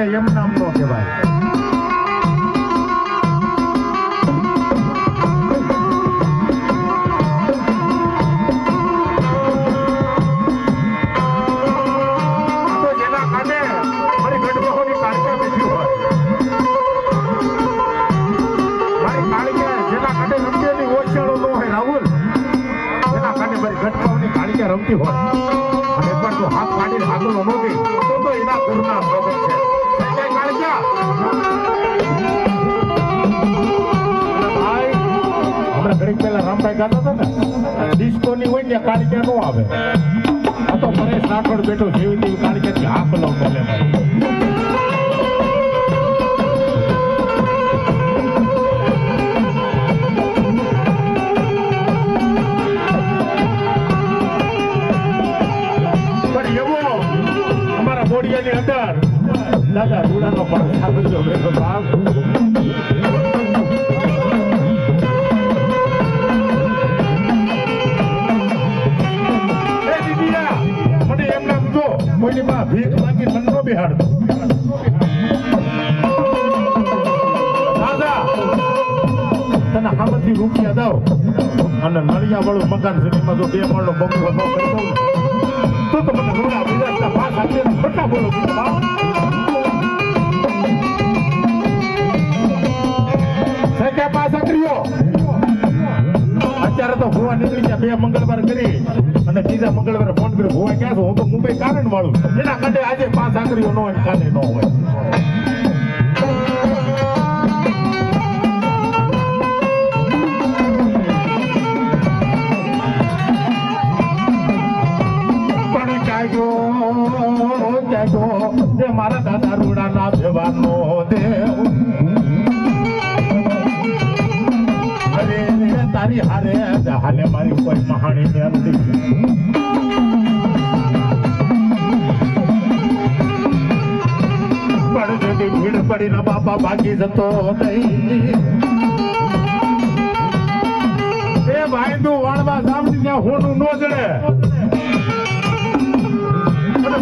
કાળિયા એમ નામ નો કહેવાય. રમતી હોય અને એકવાર તો હાથ કાઢીને આગળ નો દે તો એના ગુરુના સ્વભાવ છે. ભાઈ હમણાં ઘડીક પહેલા રામભાઈ ગાતા હતા ને ડિસ્કો ની હોય ને કાળિયા નો આવે. આ તો પરેશ રાઠોડ બેઠો જેવી તેવી કાળિયાથી હાથ લો બોલે બોડિયાની અંદર દાદા રૂડાનો પણ સાબજો બેઠો બાપ. એ દીદીયા મને એમ નામ જો કોઈની માં ભીખ માંગી મન નો બેહાડતો. દાદા તને હામથી રૂપિયા દઉં અને નળિયા વાળું મકાન સિટીમાં જો 2 માળનો બંગલો ન કરી દઉં તો મને રૂડા વિરાજના પાસ આપીને ખોટા બોલો પાસ કર્યો. અત્યારે તો ભુવા નીકળી ગયા 2 મંગળવાર કરી અને 3જા મંગળવારે ફોન કર્યો ભુવા ક્યાં છો? હું તો મુંબઈ કારણ વાળું એના કાંઠે આજે પાસ કર્યો ન હોય કાલે ન હોય. મારા દાદા રૂડાના વ્યવહારનો દેવ અરે તારી હારે હાલે મારી કોઈ મહાણી ને નથી. પણ જતી ભીડ પડીને બાપા ભાગી જતો એ ભાઈ વાળવા સામની ત્યાં હોનું ન જડે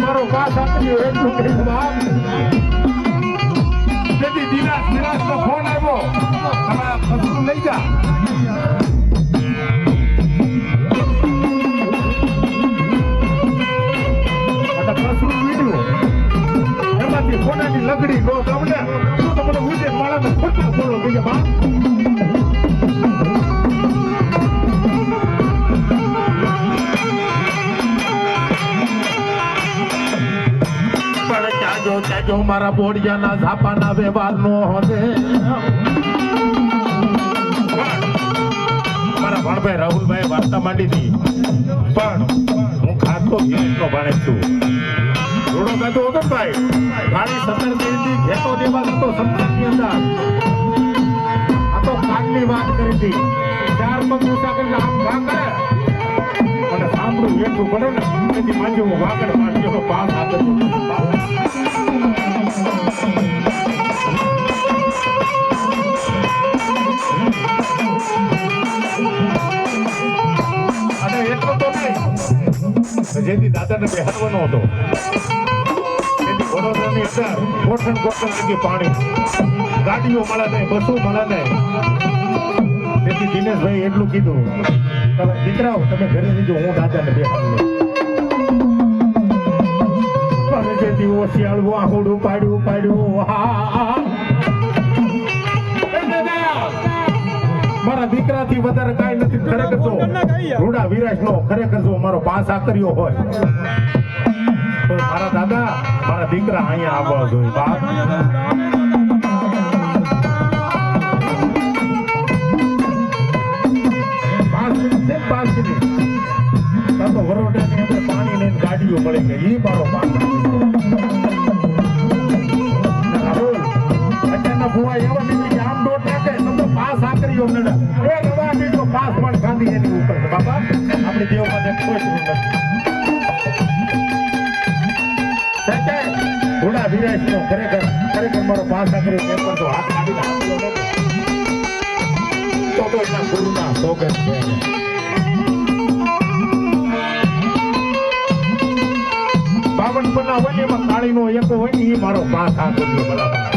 મારો પાસ આપ્યો એટલું કઈ બાપ. તેથી દિનાસ નો ફોન આવ્યો તમારા ફસલું લઈ જા. અને ફસલું વીડ્યું એમાંથી ફોનાની લગડી નો ગમને તો તમને ઉજે માળાને ખોટા બોલો કહીએ બાપ. ચાજો મારા બોડિયાના ઝાપાના વ્યવહાર નો હોતે. મારા ભણભાઈ રાહુલભાઈ વાર્તા માંડી હતી પણ હું ખાતો ઘેરનો ભાણે છું. થોડો ગાતો હતો ભાઈ ગાડી 17 થી ઘેતો દેવા હતો સંપત્તિની અંદર. આ તો કાલની વાત કરી હતી 4 પગ ઊંચા કરીને આમ વાંકડે અને સાંભળું એટલું પડે ને એથી માંજી હું વાંકડે માંડ્યો પાસ આગળ. અને એટલો તો નહીં જેથી દાદાને બેહાડવાનો હતો એથી વડોદરાની અંદર કોઠણ લગી પાણી ગાડીઓ મળે નહીં બસો મળે નહીં. તેથી દિનેશભાઈ એટલું કીધું તમે દીકરાઓ તમે ઘરે જજો હું દાદાને બેહાડું. પણ જેથી ઓશિયાળું આહુડું પાડ્યું મારા દીકરાથી વધારે કાંઈ નથી. ખરેખર જો રૂડા વિરાજ નો ખરેખર જો મારો પાસ કર્યો હોય તો મારા દાદા મારા દીકરા અહીંયા આવવા જોઈએ બાપ. વરોડાની અંદર પાણી લઈને ગાડીઓ મળી ગઈ એ મારો પાસ. અત્યારના ભુવા એવા નીકળી આમ દોટ નાખે તો પાસ આકરીઓ નડે એ નવા બીજો પાસ પણ ખાંધી એની ઉપર છે બાપા. આપણી દેવ માટે કોઈ નથી. ઘોડા વિરાજ નો ખરેખર મારો પાસ આકર્યો પેપર તો હાથ કાઢીને આપલો તો એના ગુરુના સોગંદ છે. પંચમના હોય ને એમાં કાળીનો એકો હોય ને એ મારો પાસ આ કર્યો બરાબર.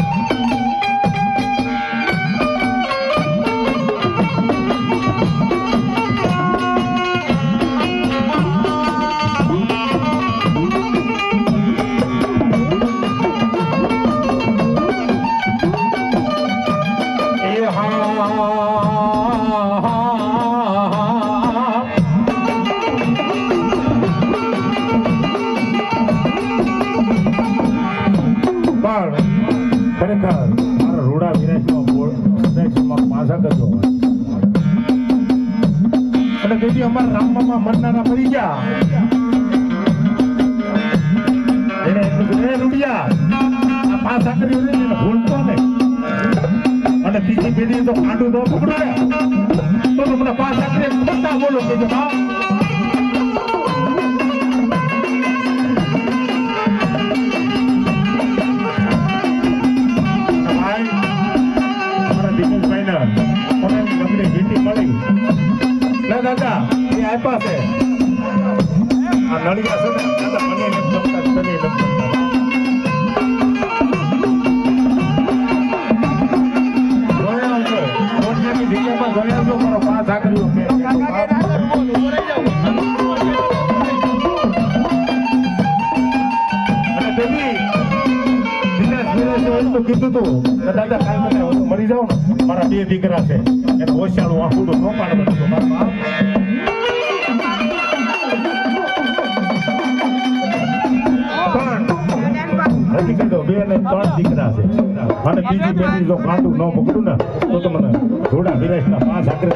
ખરેખર મારા રોડા વિનાશમાં પાછા કરજો અને તેથી અમારા રામમાં મરનારા મરી ગયા એને રૂડિયા આ પાછા કર્યું ને એને ભૂલતો નહીં અને બીજી પેઢી તો કાંડું ન પકડે તો તમને પાછા કરી ખોટા બોલો કે ભાઈ દાદા એ આપ્યા છે આ નળિયા છે ને દાદા મને નથી ગમતા તને નથી ગમતા જોયા આવજો રોજની જગ્યામાં જોયા આવજો મારો પાસ આકર્યો કે અને દેવી દિનેશ તો કીધું તું દાદા કાલ મને મરી જાવ ને મારા બે દીકરા છે એને હોશિયાળું આખું ન પાડવાનું તો મારા હકીકત બે ને ત્રણ દીકરા છે અને બીજી પેઢી જો કાંટું ન પકડું ને તો તમને થોડા વિરાશના પાંચ આકરે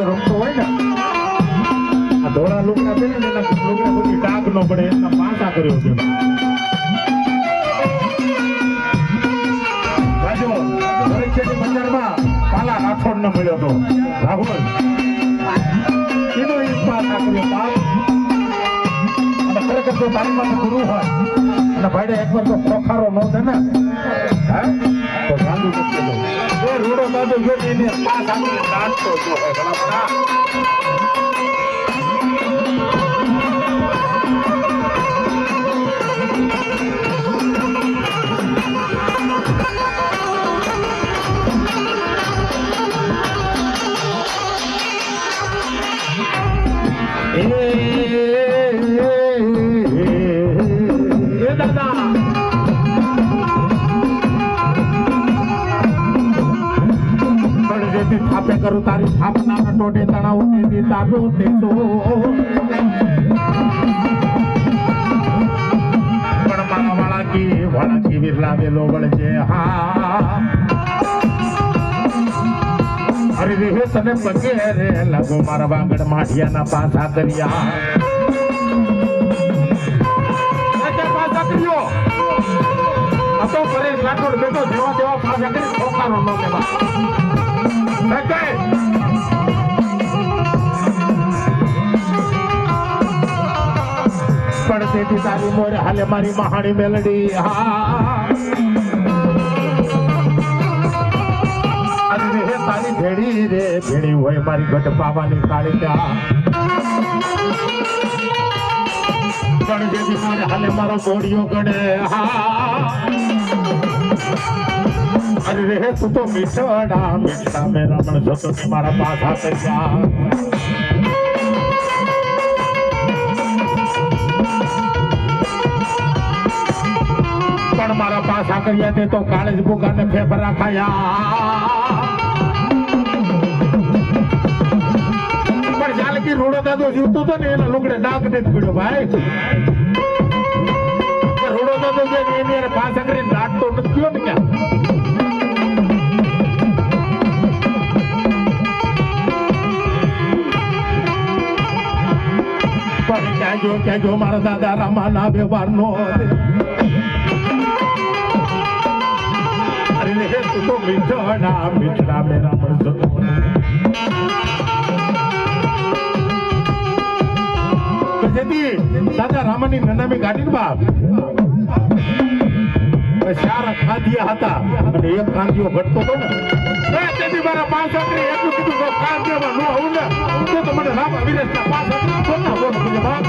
રમતો હોય ને આ ધોળા લુગડા છે ને એના લુગડા બધી ડાઘ ન પડે એના પાસા કર્યો છે બાજુ પરીક્ષાની બજારમાં કાલા રાઠોડ ને મળ્યો હતો રાહુલ એનો એક પાસા કર્યો બાપ અને ખરેખર તો તારી પાસે ગુરુ હોય અને ભાઈ એકવાર તો ખોખારો ન દે ને તો ગાંધુ નથી એ રૂડો દાદો જોઈ એને પાસ આપીને નાચતો જો બરાબર દાદા થાપે કરું તારી થાપના ટોટે તણાવ ને તારો દેતો પણ મારા વાળા વિરલાવેલો વળજે હા અરે રે તને પગે રે લાગો મારા વાંગડ માઢિયાના પાછા કર્યા પાછા કર્યો આ તો પરેશ રાઠોડ બેટો જેવા તેવા પાછા કરી ખોખારો ન લેવા પડતી તારી મોરે હાલે મારી મહાણી મેલડી તારી ભેડી રે ભેડી હોય મારી ઘટ પાવાની કાળી પણ જેથી મોરે હાલે મારો ઘોડીઓ ગડે અરે રે તું તો મીઠડા મીઠા મે રમણ જતો ને મારા પાછા કર્યા પણ મારા પાછા કર્યા તે તો કાળે જ ભૂકાને ફેફરા ખાયા પણ જાલકી રોડો દાદો જીવતો હતો ને એના લુગડે ડાક ને જ પીડ્યો ભાઈ રોડો દાદો જે એની પાછા કરીને દાટતો નથી ગયો ને ક્યાં કહેજો મારા દાદા રામાના વ્યવહારનો અરે રે તું તો મીઠા મીઠડા મેરા મરજો જેથી દાદા રામાની નનામી ગાડી બાપ ચાર ખાધ્યા હતા અને એક કાંદીઓ ઘટતો હતો ને તેથી મારા પાંચ આકરી એટલું કીધું કે કાંદીઓમાં ન હોવું ને તો મને રામા વિરેશના પાંચ આકરી ખોટા બોલ કીધું બાપ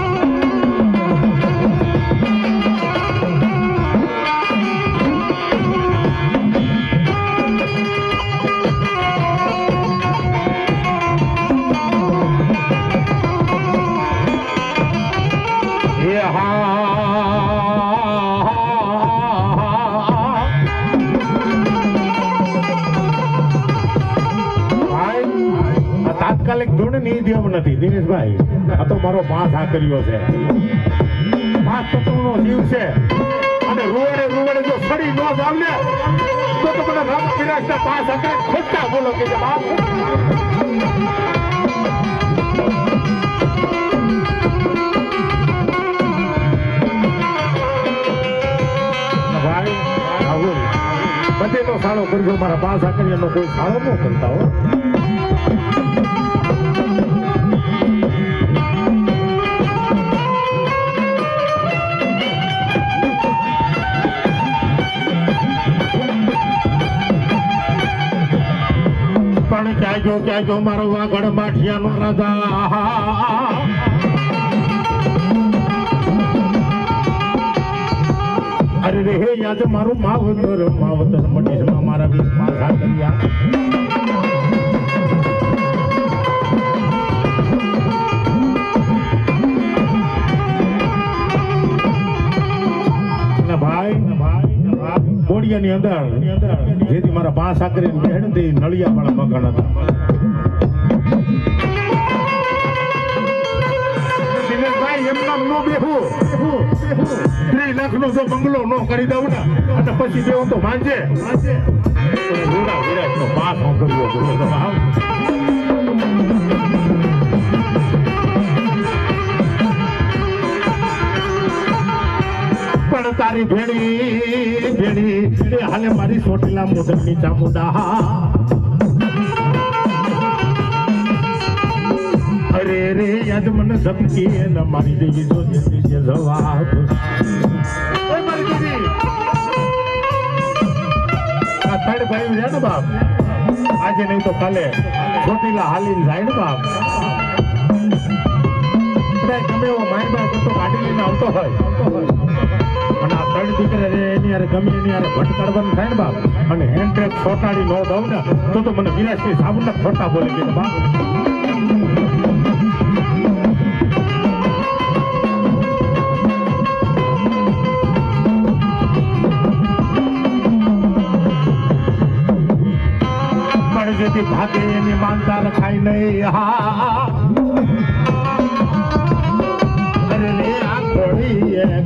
તાત્કાલિક ધૂળ ની દેવ નથી દિનેશભાઈ આ તો મારો પાંચ આકરીઓ છે પાંચ તત્વનો જીવ છે અને રૂવડે જો સડી ન જાવ ને તો મને રામ વિરાજના પાંચ આકરી ખોટા બોલો કે બાપ ભાઈ રાહુલ બધે તો સાળો કરજો મારા પાંચ આકરીનો કોઈ સાળો ન કરતા હો પણ ક્યાંજો મારો વાગડ માઠિયાનો રાજા અરે રે હે યાદ મારું માવતર મટીસમાં મારા વીર પાછા કર્યા બોડિયાની અંદર જેથી મારા પાંચ આકરી બેન દે નળિયા વાળા મકાન હતા દિનેશભાઈ એમના નો બેહું 3 લાખનો જો બંગલો નો કરી દઉં ને અને પછી બેહું તો માંજે રૂડા વિરાજનો પાસ કર્યો પણ તારી ભેડી એ હાલે મારી સોટેલા મોઢની ચામુંડા અરે રે યાદ મને ધમકી ન મારી દેવી જો જેથી જે જવાબ ઓય મારી દેવી આ થર્ડ ભાઈ રહ્યા ને બાપ આજે નહીં તો કાલે સોટેલા હાલીને જાય ને બાપ ગમે એવો માઇન્ડ બાપ તો ગાડી લઈને આવતો હોય અને આ ત્રણ દીકરા રે એની યાર ગમે એની યાર ભટકાડવાનું થાય ને બાપ અને હેન્ડ બ્રેક છોટાડી ન દઉં ને તો મને વિરાજથી સાબુના ખોટા બોલી દે બાપ પણ જેથી ભાગે એની માનતા રખાય નહીં હા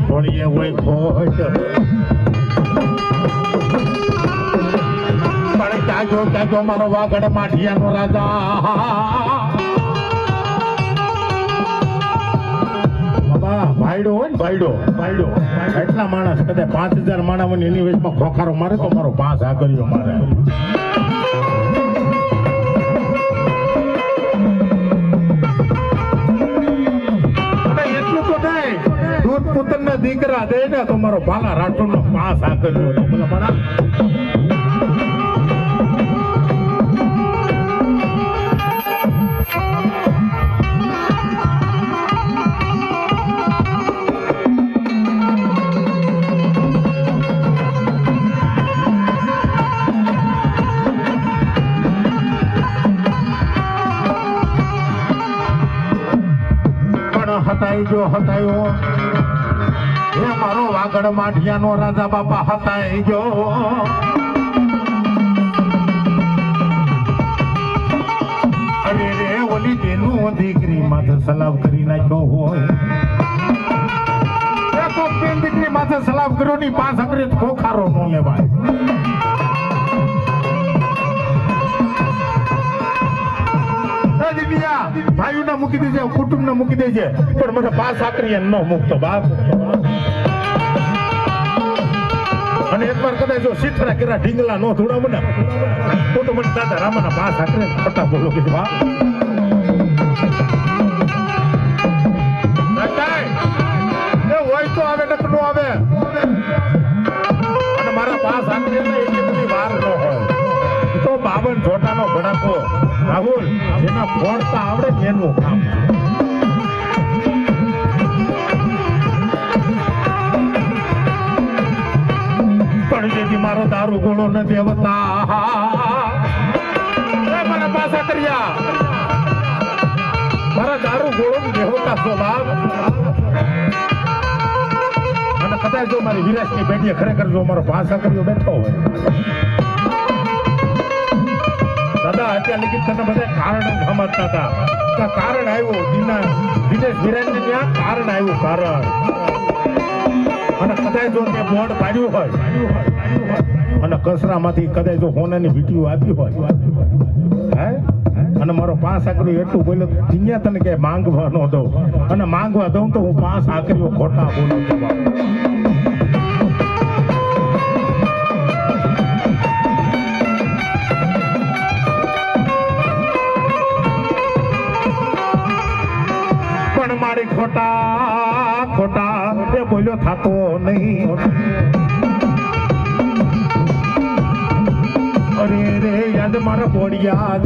ખોડીએ હોય ખોટ પણ ક્યાંજો મારો વાગડ માઠિયાનો રાજા બાબા ભાઈડો હોય ને ભાઈડો એટલા માણસ કદાચ 5000 માણસ એની વેચમાં ખોખારો મારે તો મારો 5 આકરીઓ મારે પુત્રના દીકરા દે ને તો મારો ભાલા રાઠોડનો 5 આકરીઓ બોલો મારા હતાયો હે મારો વાગડ માઠિયાનો રાજા બાપા હતાયો અરે રે ઓલી બેનું દીકરી માથે સલામ કરી નાખ્યો હોય તો બેન દીકરી માથે સલામ કર્યો ની 5 આકરી ખોખારો ન લેવાય દિનિયા ભાઈઓને મૂકી દેજે કુટુંબને મૂકી દેજે પણ મને પાસ આકરી ન મૂકતો બાપ અને એકવાર કદાચ જો શીતરા કેરા ઢીંગલા નો ધોડાવ ને તો મને દાદા રામાના પાસ આકરે ખોટા બોલો કે બાપ હોય તો આવે નક નો આવે અને મારા પાસ આકરે એટલી બધી વાર ન હોય તો 52 જોટાનો ભડાકો રાહુલ જેના ફોડતા આવડે ને એનું કામ પણ જેથી મારો દારૂ ગોળો ન દેવતા મારા પાસા કર્યા મારા દારૂ ગોળો દેવતા સ્વભાવ અને કદાચ જો મારી વિરાસની પેટીએ ખરેખર જો મારો પાસા કર્યો બેઠો હોય દાદા અત્યારે લગી તને બધા કારણ સમજતા હતા કારણ આવ્યું દિનેશ વિરાજને ત્યાં કારણ આવ્યું કારણ અને કદાચ જો તે બોર્ડ પાડ્યું હોય અને કચરામાંથી કદાચ જો હોનાની વીટીઓ આપી હોય હે અને મારો પાંચ આકરીઓ એટલું બોલ્યો દિન્યા તને કે માંગવા ન દઉં અને માંગવા દઉં તો હું પાંચ આકરીઓ ખોટા બોલું છું પણ મારી ખોટા એ બોલ્યો થાતો નહીં અરે રે યાદ મારા બોડિયા